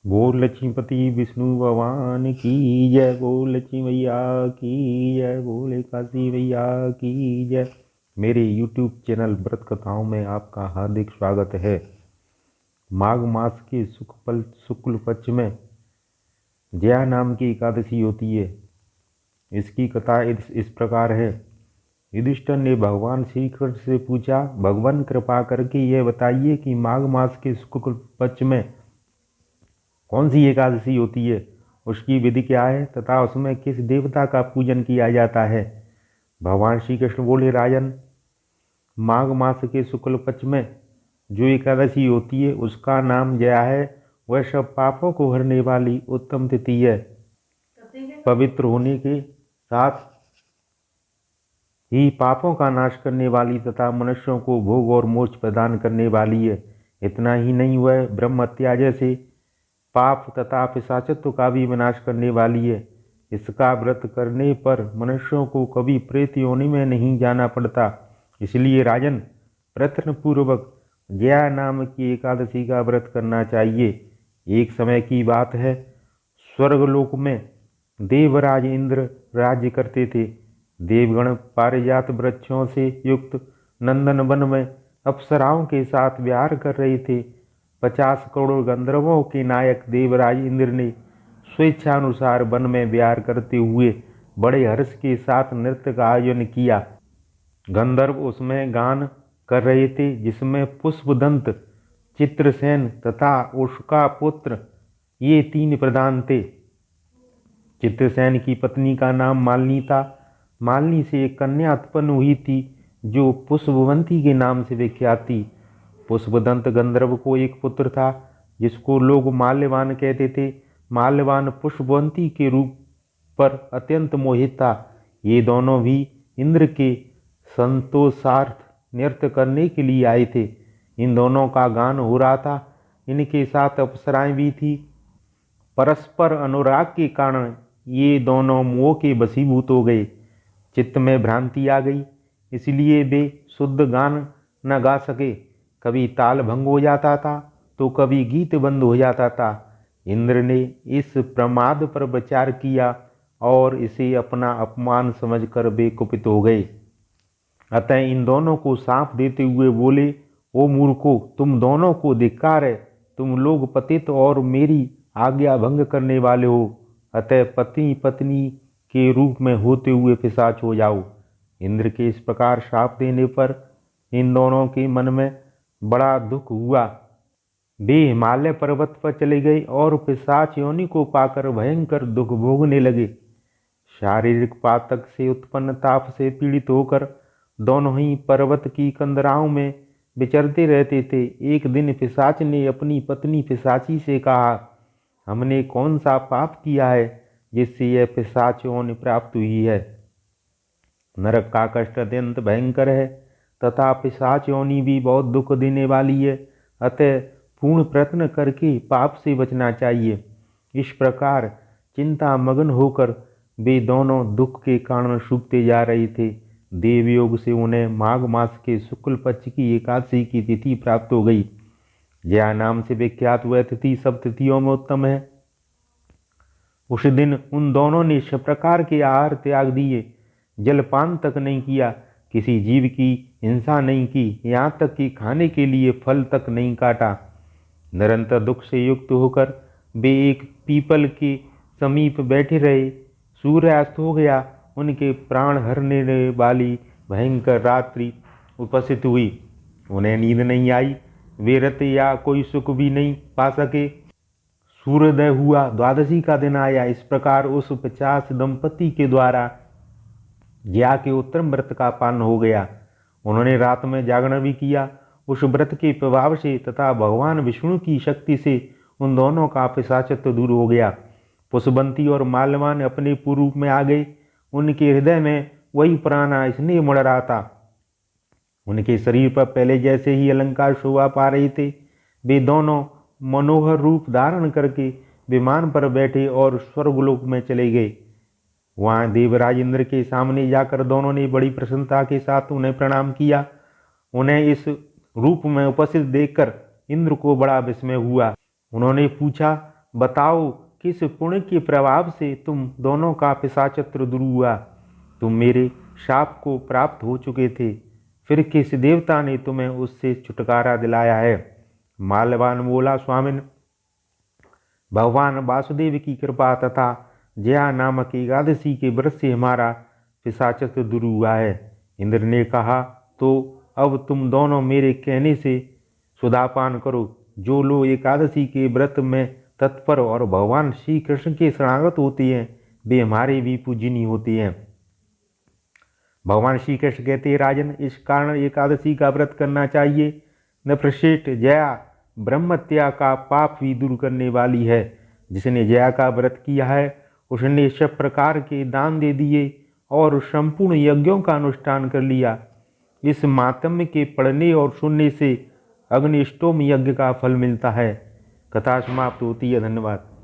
बोल लक्ष्मीपति विष्णु भगवान की जय। बोल लक्ष्मी मैया की जय। बोले काशी मैया की जय। मेरे YouTube चैनल व्रत कथाओं में आपका हार्दिक स्वागत है। माघ मास के शुक्ल पक्ष में जया नाम की एकादशी होती है। इसकी कथा इस प्रकार है। युधिष्ठिर ने भगवान श्री कृष्ण से पूछा, भगवान कृपा करके यह बताइए कि माघ मास के शुक्ल पक्ष में कौन सी एकादशी होती है, उसकी विधि क्या है तथा उसमें किस देवता का पूजन किया जाता है। भगवान श्री कृष्ण बोले, राजन, माघ मास के शुक्ल पक्ष में जो एकादशी होती है उसका नाम जया है। वह सब पापों को हरने वाली उत्तम तिथि है। पवित्र होने के साथ ही पापों का नाश करने वाली तथा मनुष्यों को भोग और मोक्ष प्रदान करने वाली है। इतना ही नहीं, वह ब्रह्म हत्या जैसे पाप तथा पिशाचत्व का भी विनाश करने वाली है। इसका व्रत करने पर मनुष्यों को कभी प्रेत योनि में नहीं जाना पड़ता। इसलिए राजन, प्रयत्न पूर्वक जया नाम की एकादशी का व्रत करना चाहिए। एक समय की बात है, स्वर्गलोक में देवराज इंद्र राज्य करते थे। देवगण पारिजात वृक्षों से युक्त नंदन वन में अप्सराओं के साथ विहार कर रहे थे। 50 करोड़ गंधर्वों के नायक देवराज इंद्र ने स्वेच्छानुसार वन में विहार करते हुए बड़े हर्ष के साथ नृत्य का आयोजन किया। गंधर्व उसमें गान कर रहे थे, जिसमें पुष्पदंत, चित्रसेन तथा उसका पुत्र ये 3 प्रधान थे। चित्रसेन की पत्नी का नाम मालिनी था। मालिनी से एक कन्या उत्पन्न हुई थी जो पुष्पवंती के नाम से विख्यात थी। पुष्पदंत गंधर्व को एक पुत्र था जिसको लोग माल्यवान कहते थे। माल्यवान पुष्पवंती के रूप पर अत्यंत मोहित था। ये दोनों भी इंद्र के संतोषार्थ नृत्य करने के लिए आए थे। इन दोनों का गान हो रहा था। इनके साथ अप्सराएं भी थी। परस्पर अनुराग के कारण ये दोनों मोह के वशीभूत हो गए। चित्त में भ्रांति आ गई, इसलिए वे शुद्ध गान न गा सके। कभी ताल भंग हो जाता था तो कभी गीत बंद हो जाता था। इंद्र ने इस प्रमाद पर विचार किया और इसे अपना अपमान समझकर वे कुपित हो गए। अतः इन दोनों को साफ देते हुए बोले, ओ मूर्खों, तुम दोनों को धिक्कार है। तुम लोग पतित और मेरी आज्ञा भंग करने वाले हो। अतः पति पत्नी के रूप में होते हुए पिशाच हो जाओ। इंद्र के इस प्रकार शाप देने पर इन दोनों के मन में बड़ा दुख हुआ। वे हिमालय पर्वत पर चले गए और पिशाच योनि को पाकर भयंकर दुख भोगने लगे। शारीरिक पातक से उत्पन्न ताप से पीड़ित होकर दोनों ही पर्वत की कंदराओं में विचरते रहते थे। एक दिन पिशाच ने अपनी पत्नी पिशाची से कहा, हमने कौन सा पाप किया है जिससे यह पिशाच योनि प्राप्त हुई है। नरक का कष्ट अत्यंत भयंकर है तथा पिशाच योनि भी बहुत दुख देने वाली है। अतः पूर्ण प्रयत्न करके पाप से बचना चाहिए। इस प्रकार चिंता मग्न होकर वे दोनों दुख के कारण सूखते जा रहे थे। देवयोग से उन्हें माघ मास के शुक्ल पक्ष की एकादशी की तिथि प्राप्त हो गई। जया नाम से विख्यात वह तिथि सब तिथियों में उत्तम है। उस दिन उन दोनों ने सब प्रकार के आहार त्याग दिए, जलपान तक नहीं किया, किसी जीव की हिंसा नहीं की, यहाँ तक कि खाने के लिए फल तक नहीं काटा। निरंतर दुख से युक्त होकर वे एक पीपल के समीप बैठे रहे। सूर्यास्त हो गया। उनके प्राण हरने वाली भयंकर रात्रि उपस्थित हुई। उन्हें नींद नहीं आई। वे रत या कोई सुख भी नहीं पा सके। सूर्योदय हुआ, द्वादशी का दिन आया। इस प्रकार उस 50 दंपति के द्वारा जया के उत्तम व्रत का पालन हो गया। उन्होंने रात में जागरण भी किया। उस व्रत के प्रभाव से तथा भगवान विष्णु की शक्ति से उन दोनों का पिशाचत्व दूर हो गया। पुष्पवंती और माल्यवान अपने पूर्व रूप में आ गए। उनके हृदय में वही पुराना स्नेह मुड़ रहा था। उनके शरीर पर पहले जैसे ही अलंकार शोभा पा रहे थे। वे दोनों मनोहर रूप धारण करके विमान पर बैठे और स्वर्गलोक में चले गए। वहां देवराज इंद्र के सामने जाकर दोनों ने बड़ी प्रसन्नता के साथ उन्हें प्रणाम किया। उन्हें इस रूप में उपस्थित देखकर इंद्र को बड़ा विस्मय हुआ। उन्होंने पूछा, बताओ किस पुण्य के प्रभाव से तुम दोनों का पिशाचत्व दूर हुआ। तुम मेरे शाप को प्राप्त हो चुके थे, फिर किस देवता ने तुम्हें उससे छुटकारा दिलाया है। माल्यवान बोला, स्वामिन, भगवान वासुदेव की कृपा तथा जया नामक एकादशी के व्रत से हमारा पिशाचत्व दूर हुआ है। इंद्र ने कहा, तो अब तुम दोनों मेरे कहने से सुधापान करो। जो लोग एकादशी के व्रत में तत्पर और भगवान श्री कृष्ण के शरणागत होते हैं, वे हमारे भी पूजनीय होते हैं। भगवान श्री कृष्ण कहते हैं, राजन, इस कारण एकादशी का व्रत करना चाहिए। नृपश्रेष्ठ, जया ब्रह्मत्या का पाप भी दूर करने वाली है। जिसने जया का व्रत किया है, उसने सब प्रकार के दान दे दिए और संपूर्ण यज्ञों का अनुष्ठान कर लिया। इस मातम्य के पढ़ने और सुनने से अग्निष्टोम यज्ञ का फल मिलता है। कथा समाप्त होती है। धन्यवाद।